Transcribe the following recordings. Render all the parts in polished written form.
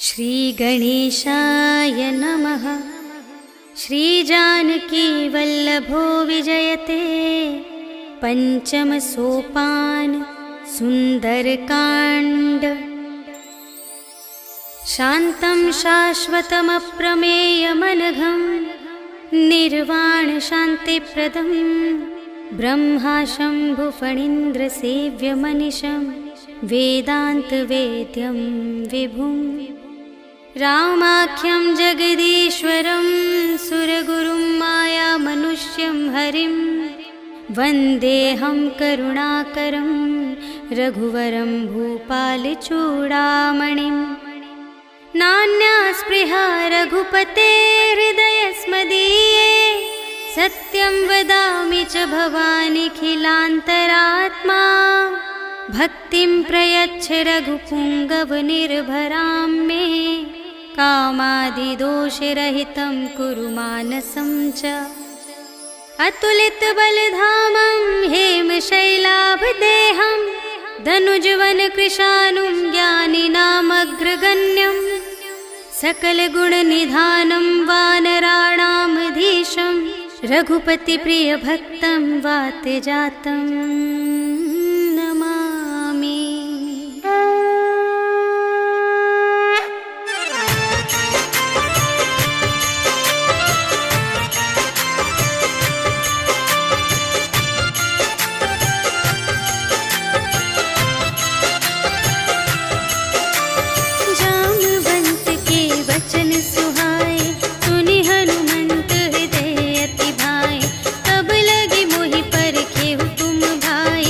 श्रीगणेशाय नमः। श्रीजानकीवल्लभो विजयते पञ्चमसोपान सुन्दरकाण्ड। शान्तं शाश्वतमप्रमेयमनघं निर्वाणशान्तिप्रदं ब्रह्माशम्भुफणीन्द्रसेव्यमनिशं वेदान्तवेद्यं विभुम्। रामाख्यं जगदीश्वरं सुरगुरुं मायामनुष्यं हरिं वन्देऽहं करुणाकरं रघुवरं भूपालचूडामणिं। नान्या स्पृहा रघुपते हृदयस्मदीये सत्यं वदामि च भवानिखिलान्तरात्मा। भक्तिं प्रयच्छ रघुपुङ्गवनिर्भरां मे कामादिदोषरहितं कुरु मानसं च। अतुलितबलधामं हेमशैलाभदेहं धनुजवनकृशानुं ज्ञानिनामग्रगण्यं सकलगुणनिधानं वानराणामधीशं रघुपतिप्रियभक्तं वातजातं नमामि। जामवंत के वचन सुहाए सुनि हनुमंत हृदय अति भाए। तब लगे मोहि परखेहु तुम भाई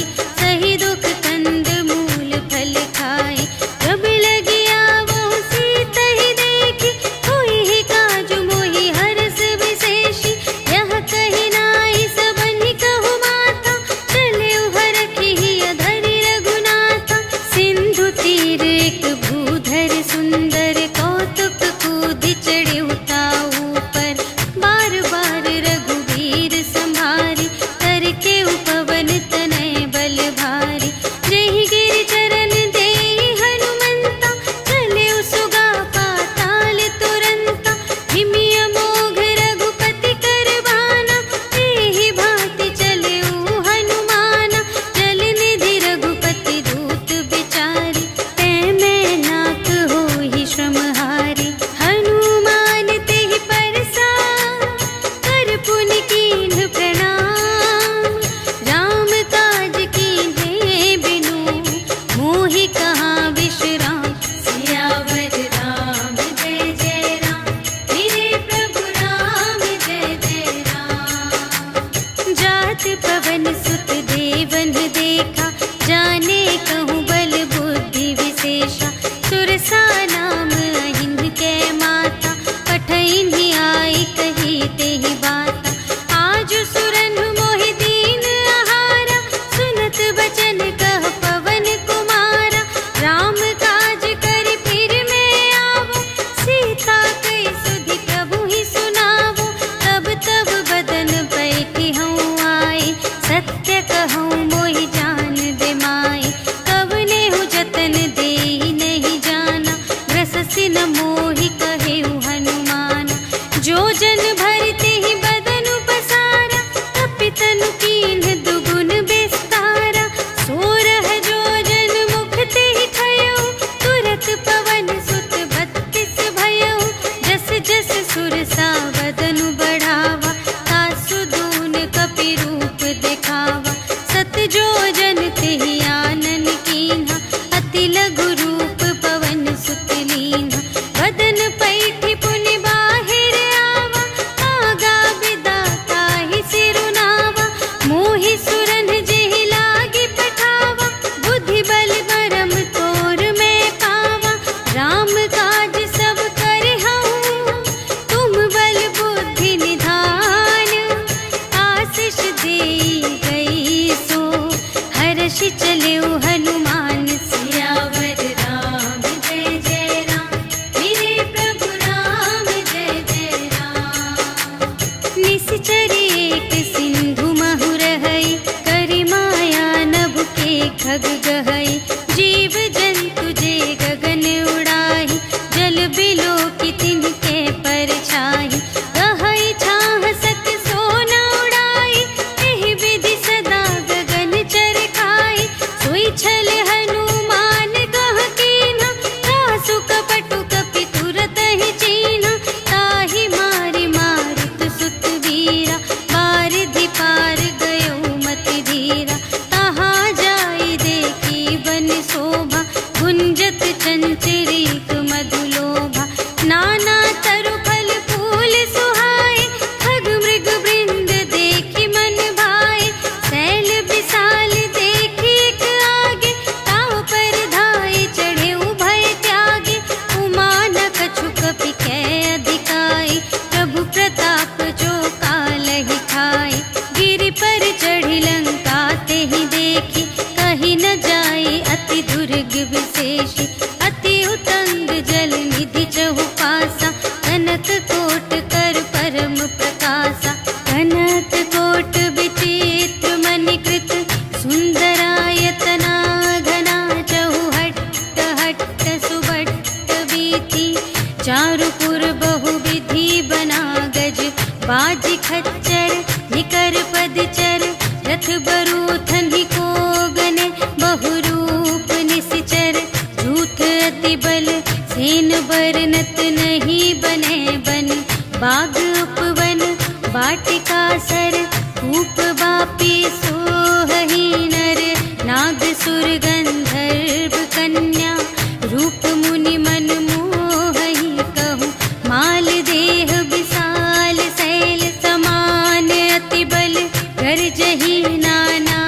कपटु कपि तुरत ही चीन्हा, ताहि मारि मारुत सुत वीरा। बारिधि पार गयो मति धीरा, तहाँ जाई देखी बन शोभा। गुंजत चंचरीक मधुलोभा, नाना तरु फल फूल सुहाए। खग मृग वृंद देखी मन भाए, शैल विशाल देखी एक आगे। ताव पर धाये चढ़े उभय त्यागे, उमा न कछु कपि कै अधिकाई। प्रभु प्रताप जो कालहि खाए, गिरि पर चढ़ी लंका तेहि देखी। कही न जाई अति दुर्ग विशेषी, अति उतंग जल निधि चहु पासा। कनक कोट कर परम प्रकाशा, कनक कोट विचित्र मणिकृत। सुंदरायतना घना चहु हट्ट हट्ट सुभट्ट वीथि। चारुपुर बहुविधि बना गज, बाजी खच्चर निकर पदचर। रथ बरूथन ही को गने, बहुरूप निसिचर। झूठ अति बल सेन बरनत नहीं बने बन। बाग उपवन वाटिका सर, कूप बापी सोहहि नर। नाग सुर गंधर्व कन्या, रूप मुनि मन मोहहि कहूँ। माल देह विशाल शैल समान, अति बल गरजहि नाना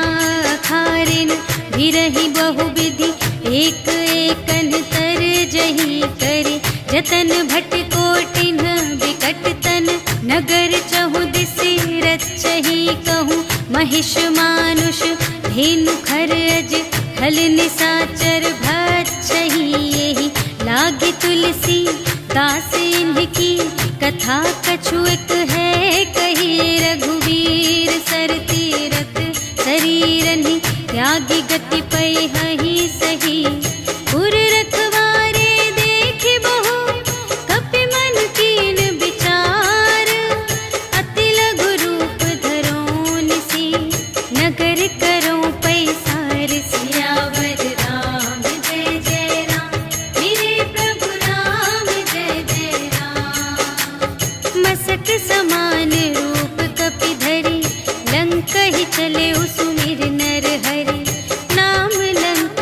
अखारिन। भिरहि बहुविधि एक एकन तरजहि करे। जतन भट कोटिन विकट तन, नगर चहु दिसि रचहि कहूँ। महिष मानुष धेनु खर अज, खल निसाचर भक्षहि एहि। लागे तुलसी दास इनकी, कथा कछु एक है कही। रघुवीर सर तीरथ शरीरनि, त्यागी गति पैहि सही। पुर रखवारे देखि बहु, कपि मन कीन विचार। अति लघु रूप धरो निसी, नगर करो पैसार। सियावर राम जय जय राम, मेरे प्रभु राम जय जय राम। मसक समान रूप कपि धरि, लंक ही चले सुमिर नर हरि। नाम लंक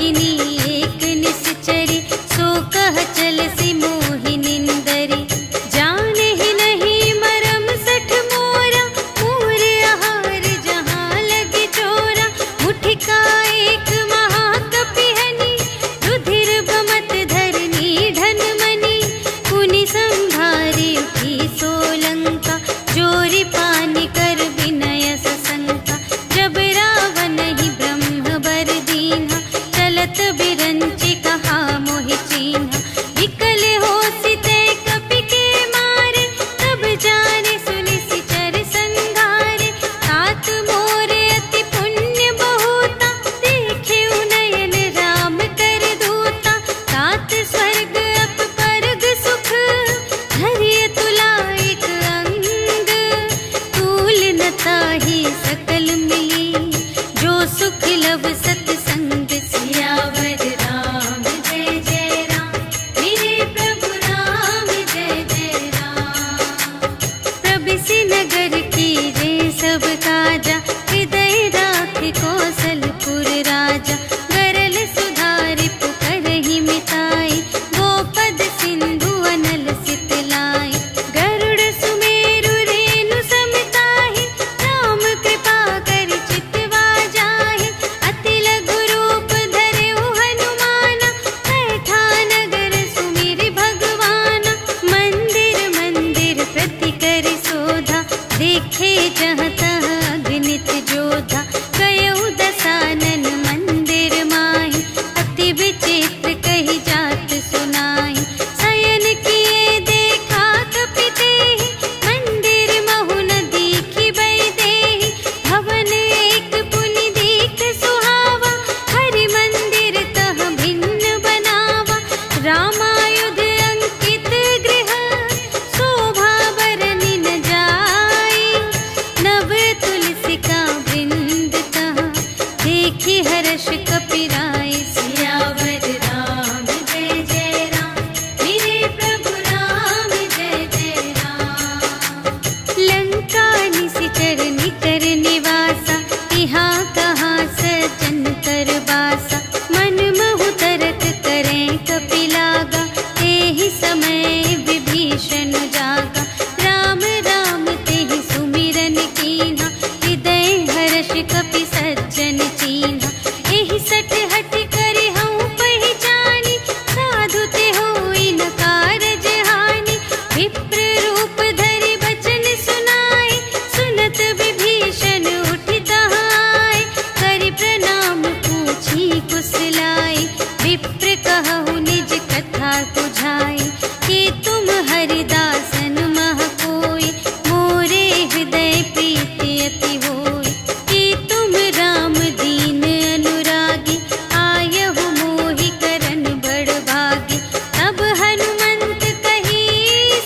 ही समय विभीषण जागा, राम राम तेहि सुमिरन कीन्हा, हृदय हर्ष कपि सज्जन चीन्हा। एहि सठ हठ करे हऊँ पहिचानी, साधु ते होई न कारज हानि। विप्र रूप धरि बचन सुनाए, सुनत विभीषण उठि तहाय। करि प्रणाम पूछी कुशलाए, विप्र कहु निज कथा बुझाए। कि तुम हरिदासन मह कोई, मोरे हृदय प्रीति अति होई। कि तुम राम दीन अनुरागी, आयहु मोहि करन बड़ भागी। तब हनुमंत कही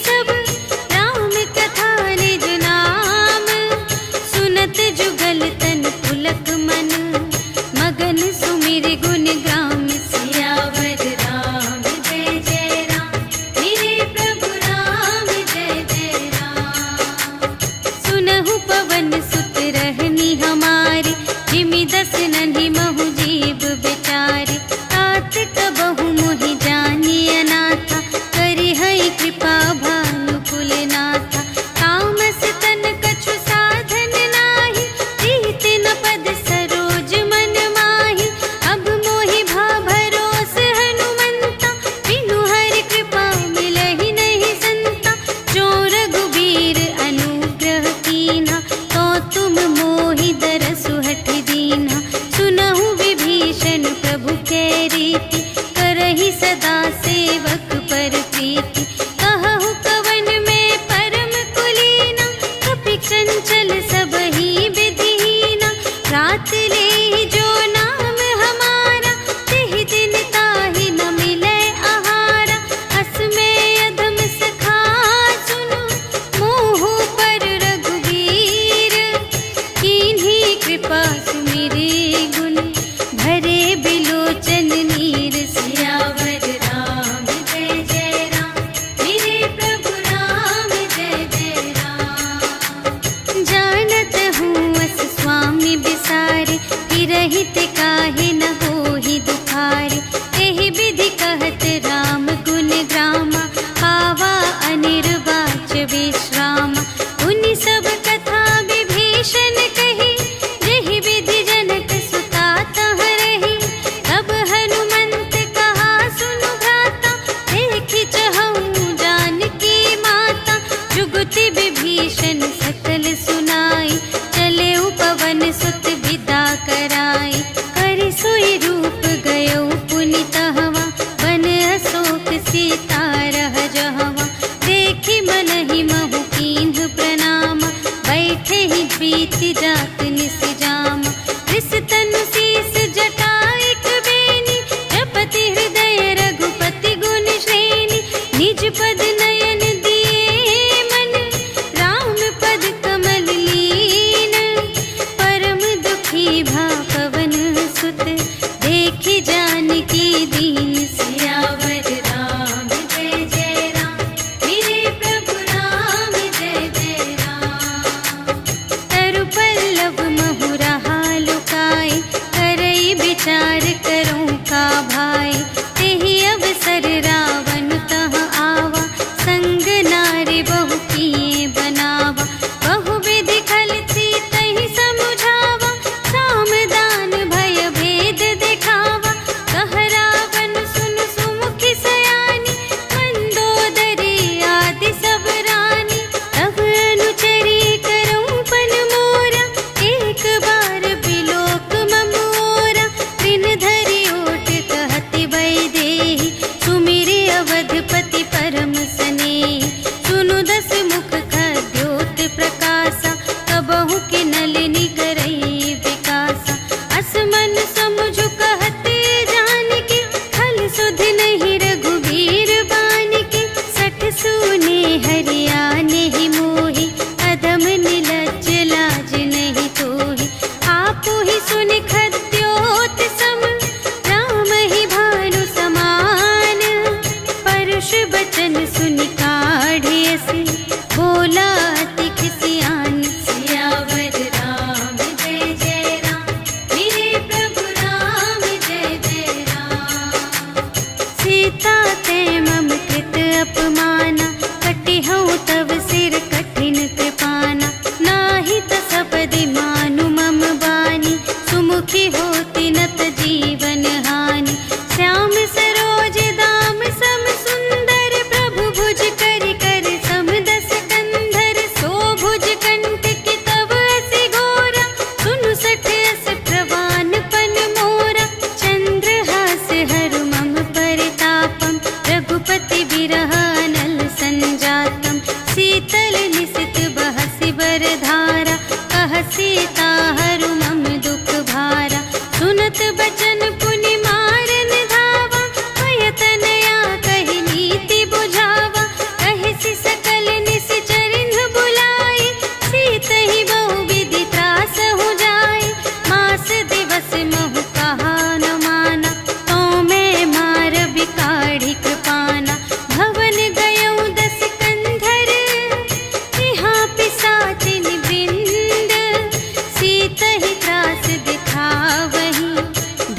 सब, राम कथा निज नाम। सुनत जुगल तन पुलक मन, मगन सुमिर गुण ग्राम। सियावर राम जय जय राम, मेरे प्रभु राम जय जय राम। सुनहु पवन सुत रहनी हमारी, जिमि दस नन्हि महु जीव बिचारी। तात कबहु मोहि जानिय नाथा, करिहै कृपा भानु कुलनाथा। तामस तन कछु साधन नाही, प्रीति न पद सरोज मन माही। अब मोहि भा भरोस हनुमंता, बिनु हरि कृपा मिलहि नहीं संता। जो रघुबीर अनुग्रह कीन्हा, तो तुम मोहि दरसु हठि दीन्हा। सुनहु विभीषण प्रभु कै रीति, करहि सदा सेवक पर प्रीति। कहहु कवन में परम कुलीना, कपि चंचल सबहि विधिहीना। रात लेहि जो नाम हमारा, तेहि दिन ताहि न मिलै आहारा। अस में अधम सखा सुनु, मोहु पर रघुबीर। कीन्ही कृपा सुमिरि गुण, भरे बिलोचन नीर। सियावर राम जय जय राम, मेरे प्रभु राम जय जय राम। जानत हूँ अस स्वामी बिसारे, हिरहित काहे न होहि दुखारे। एहि विधि कहत राम गुण ग्रामा, पावा अनिर्वाच विश्रामा। उनि सब कथा विभीषण कही, जेहि विधि जनक सुता तह रही। तब हनुमंत कहा सुनु भ्राता, देखि चहऊँ जानकी माता। जुगति विभीषण सकल सुनाई, चले पवन सुत विदा कराई। करि सोई रूप गयो पुनि तहवा, बन अशोक सीता रह जहवा। देखि मनहि महु कीन्ह प्रणाम, बैठे ही बीति जात निस जाम। रिस तनु शीस जटा एक बेनी, जपति हृदय रघुपति गुण श्रेणी। निज पद नयन दिए मन, राम पद कमल लीन। परम दुखी भा पवन सुत, देखि जानकी दीन। सियावर राम जय जय राम, मेरे प्रभु राम जय जय राम। तरु पल्लव महु रहा लुकाए, करई विचार करूँ का भाई। तेहि अवसर रावण तह आवा, संग नारी बहु किए बनावा। बहु विधि खल सीतहि समुझावा, साम दान भय भेद दिखावा। कह रावण सुनु सुमुखि सयानी, मंदोदरी आदि सब रानी। तब अनुचरी करऊँ पन मोरा, एक बार बिलोक ममोरा। दिन धरि ओट कहति वैदेही, सुमिरि अवधपति परम स्नेही। सुनु दस मुख खद्योत प्रकाशा, कबहु के नलिनी करई विकासा। अस मन समुझु कहत जानकी, खल सुध नहीं रघुबीर बानिकी। सठ सूने हरियाने ही मोहि, अधम निलज्ज लाज नहीं तोहि। आपु ही सुनि खद्योत सम, राम ही भानु समान। परुष बचन सुनि काढ़िय से, बोला अति खिसियान। सियावर राम जय जय राम, मेरे प्रभु राम जय जय राम। सीता ते मम कृत विरह अनल संजातम शीतल निशित बहसि बरधारा कह सीता हरु मम दुख भारा सुनत बचन पुनि मारन धावा भयतनया कहि नीति बुझावा कहि सकल निश्चरिन बुलाई सीतहि बहु विधि त्रास हो जाय मास दिवस महु कहा न माना तो मैं मार बिकाढ़ी कृपाना भवन गयौ दस कंधर यहाँ पिसाचिन वृंद सीतहि त्रास दिखावही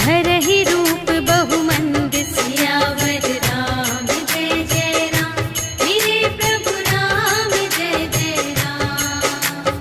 धरहि रूप बहुमंद सियावर राम जय जय राम मेरे प्रभु राम जय जय राम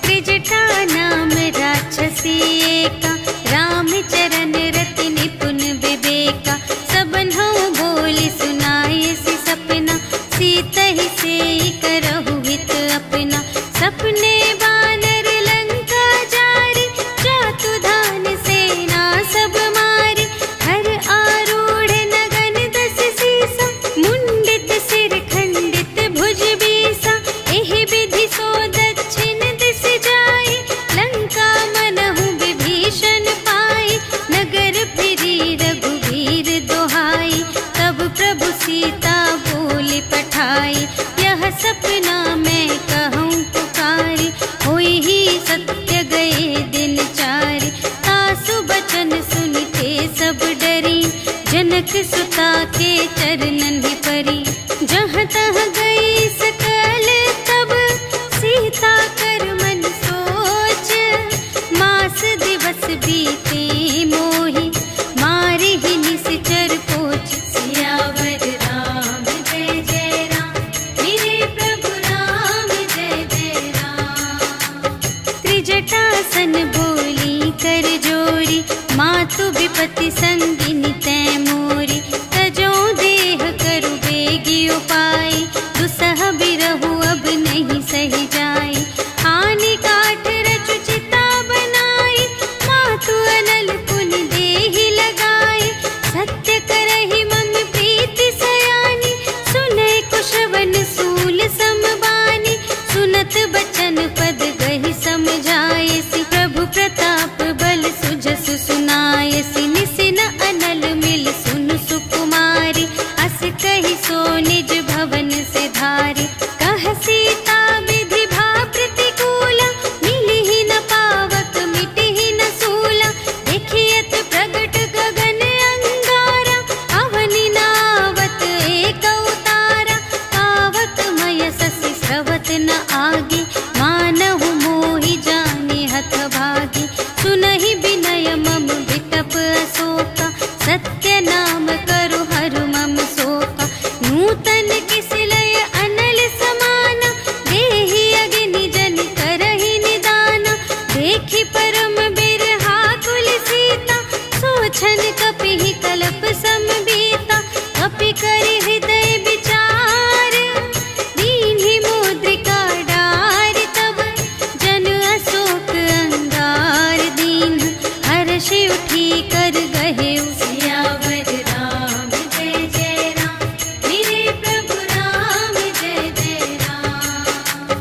त्रिजटा नाम राक्षसी एका रामचरण रति निपुण विवेका सबन्हु बोली सुनाए सि सपना सीतहि सेई करहु हित अपना सपने बानर लंका जारी जातु धान सेना सब मारी हर आरूढ़ नगन दस सीसा मुंडित सिर खंडित भुज बीसा एहि विधि सो दक्षिण दिस जाई लंका मनहु विभीषण पाई नगर फिरी रघुवीर दोहाई तब प्रभु सीता बोली पठाई यह सपना मैं कहूँ पुकारी होई ही सत्य गए दिन चारि तासु बचन सुनते सब डरी जनक सुता के चरणन ही परी जहाँ तहाँ गई सकल तब सीता कर मन सोच मास दिवस बीते मोहि मारे ही निश्चर पोच सियावर राम जय जय राम मेरे प्रभु राम जय जय राम त्रिजटासन बोली कर जोरी मातु विपति संगिनी तै मोरी तजो देह करु बेगी उपाय दुसह बिरहु अब नहीं सही जाई आने काठ रचु चिता बनाई मातु अनल पुनि देहि लगाई सत्य करहि मम प्रीति सयानी सुनै कुशवन सूल समबानी सुनत बचन पद गहि समझाए सि प्रभु प्रताप बल सुजसु सुनाय सि निसिन अनल मिल सुन सुकुमारी अस कहि सो निज भवन से धारी कह सीता विधि भा प्रतिकूला मिलिहि न पावक मिटिहि न सूला देखियत प्रगट गगन अंगारा अवनि नावत एक अवतारा पावक मय ससि स्रवत न आगे मानहु मोहि जाने हथ भागी सुनहि विनय मम विटप अशोका सत्य नाम करु हरु मम शोका नूतन किसलय अनल समाना देहि अग्नि जन करहि निदाना देखि परम बिरहा कुल सीता सोचन कपिहि कल्प समबीता कपि करि हृदय विचार दीन्हि मुद्रिका डारि तब जन अशोक अंगार दीन हर्षि उठी कर गहेउ सियावर राम जय जय राम मेरे प्रभु राम जय जय राम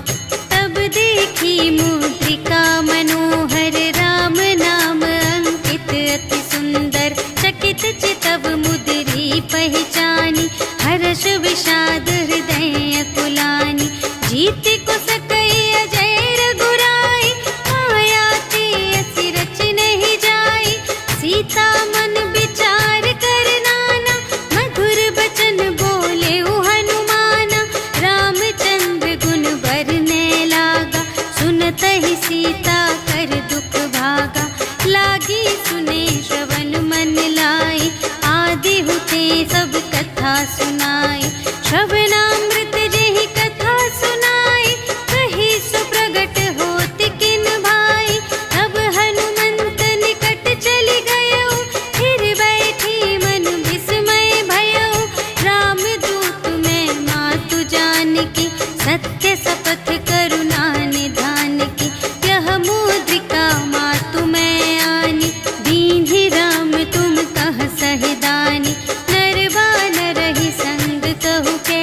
तब देखी मुद्रिका मनोहर राम नाम अंकित अति सुंदर चकित चितव मुद्री पहचानी हर्ष विषाद हृदय कुलानी जीत को सकई अजय रघुराई माया ते असि रच नहीं जाई सीता मन विचार कर नाना मधुर बचन बोले हनुमाना रामचंद्र गुण बरने लागा सुनत ही सीता कर दुख भागा लागी सुने श्रवण मन लाई आदि हुते सब कथा सुनाई श्रवणामृत जेहि कथा सुनाई कही सुप्रगट होत किन भाई तब हनुमंत निकट चली गयो फिर बैठी मन विस्मय भयो रामदूत मैं मातु जानकी सत्य शपथ करुणा निधान की यह मुद्रिका मातु मैं आनी दीन्हि राम तुम कह सहिदानी नरवा न रही संग कहु के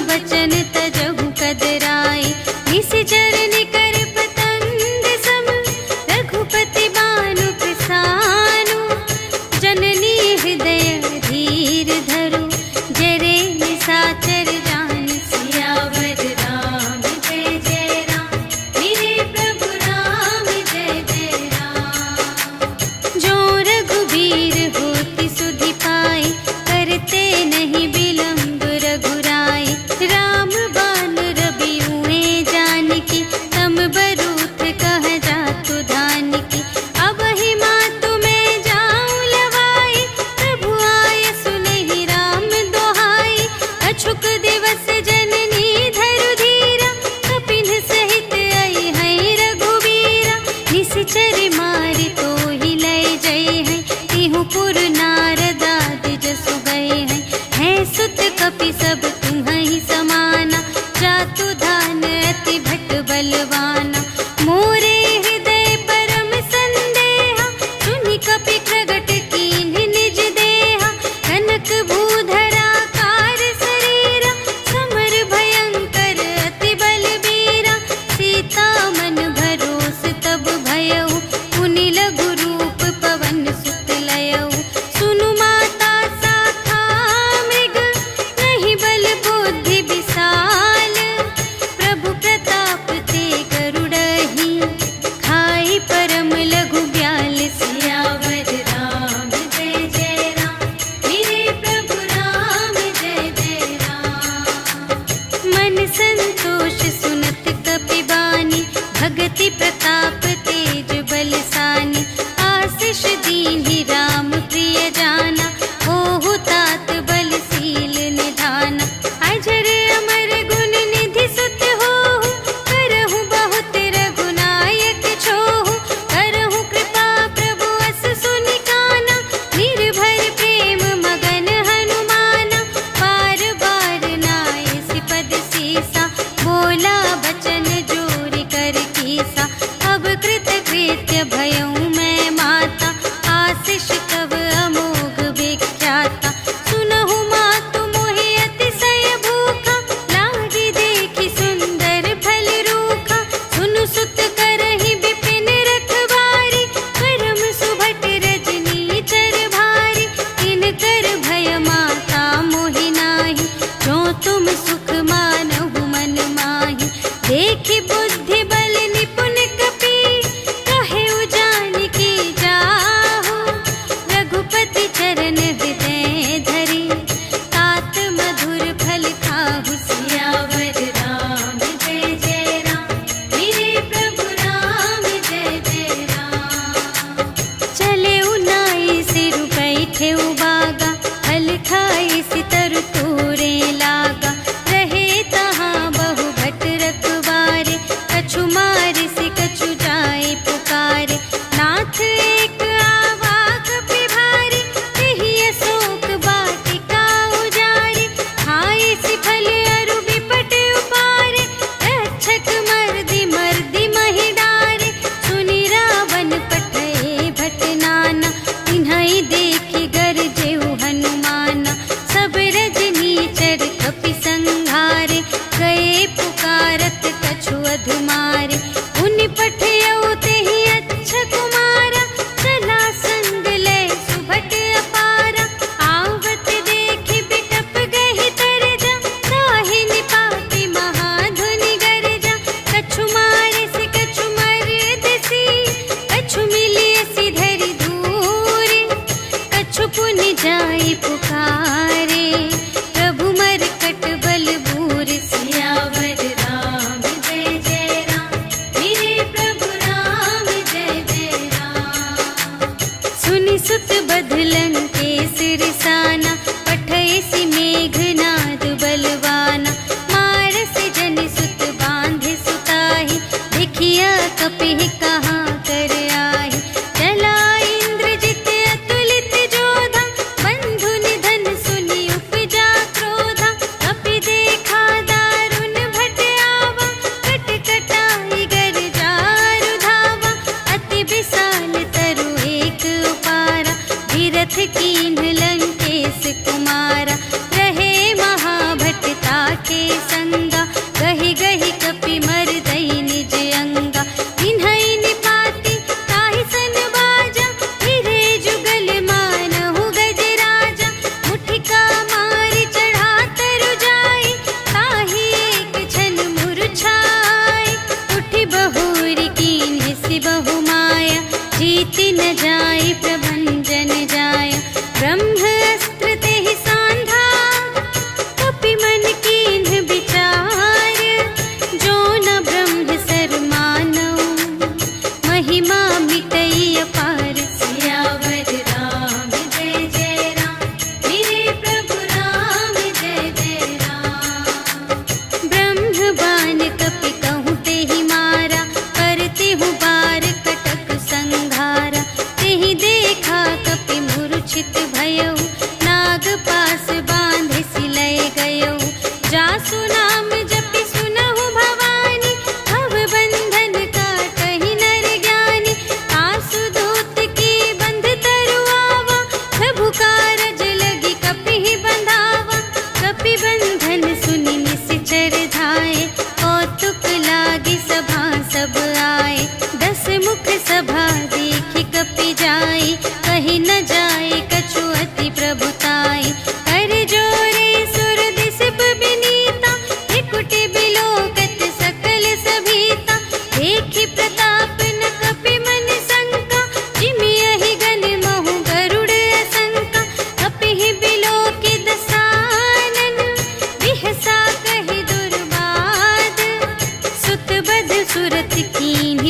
बचन तजहु कदराए। निशिचर निकर पतंग सम रघुपति बानु प्रसानु। जननी हृदय धीर धरु जरे निशाचर जान। सियावर राम जय जय राम, मेरे प्रभु राम जय जय राम। जो रघुबीर होति सुधि पाए, करते नहीं विलंब रघुराए। राम बान रबिउए जानकी, तम बरूथ कह जातु धानकी। अब ही मातु मैं जाऊं लवाई, प्रभु आय सुनहि राम दोहाई। अछुक दिवस जननी धरु धीरा, कपिन सहित आई है रघुबीरा। निशिचर मारि तोहि लय जय है, तिहु पुर नारद आदि जसु गए हैं। है सुत कपि सब तुम्हि समाना, जातु धान अति भट बलवाना। मोरे हृदय परम संदेहा, सुनि कपि प्रगट कीन्ह निज देहा। कनक भूधरा कार शरीरा, समर भयंकर अति बलबीरा। सीता मन भरोस तब भयउ, पुनि लघु रूप पवन सुत लयउ। सुनु माता शाखा मृग, नहीं बल बुद्धि विशाल। प्रभु प्रताप ते गरुड़हि, खाई परम लघु ब्याल। सियावर राम जय जय राम, मेरे प्रभु राम जय जय राम। मन संतोष सुनत कपि बानी, भगति प्रताप तेज बलसानी। आशीष दीन्हि राम प्रिय जाना, ओहु तात बलशील निधाना। अजर अमर गुण निधि सुत होहु, करहु बहुत रघुनायक छोहु। करहु कृपा प्रभु अस सुनि काना, निर्भय प्रेम मगन हनुमाना। बार बार नाय सिपद सीसा, बोला बचन जोरि कर कीसा।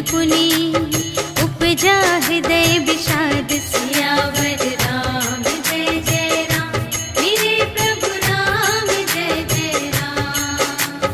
पुनि उपजा हृदय विषाद सियावर राम जय जय राम मेरे प्रभु राम जय जय राम।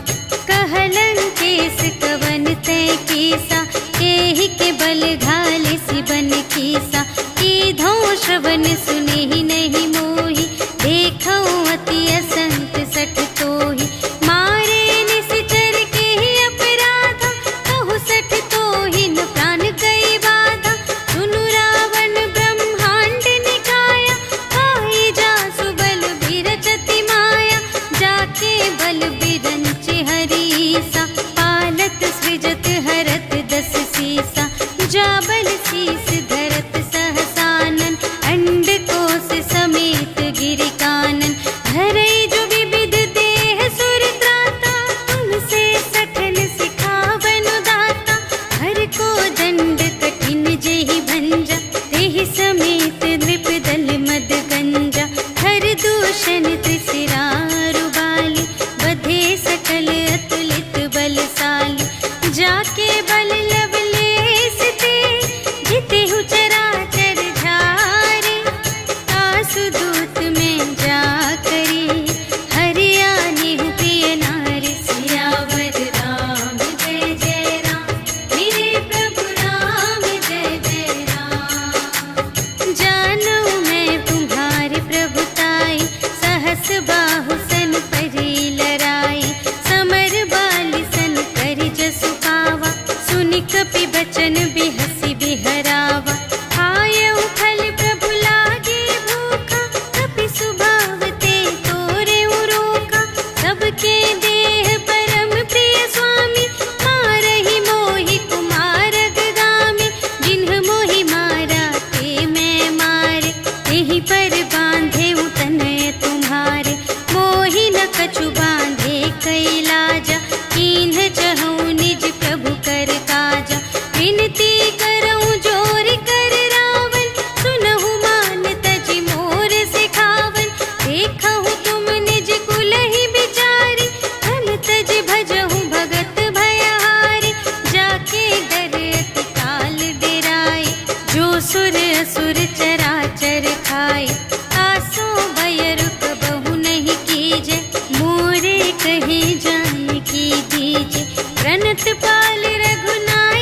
कहलन केस कवन तय कीसा केहि के बल घाले सिबन कीसा कीधो श्रवण सुने ही नहीं मोहि देखो अति असंत सठ तोहि मारे निश्चर के ही अपराधा कहु सठ तोहि न प्राण गई बाधा सुनु रावण ब्रह्मांड निकाया खाई जा सुबल बिरचति माया जाके बल बिरंचि हरीसा पालत सृजत हरत दस सीसा जाबल शीस धरत सहसानन अंड कोश समेत गिरि कानन धरै जो विविध देह सुर त्राता तुमसे सठन सिखावन दाता हर को दंड कठिन जेहि भंजा तेहि समेत नृप दल मद गंजा हर दूषण त्रिसिरा रुबाली बधे सकल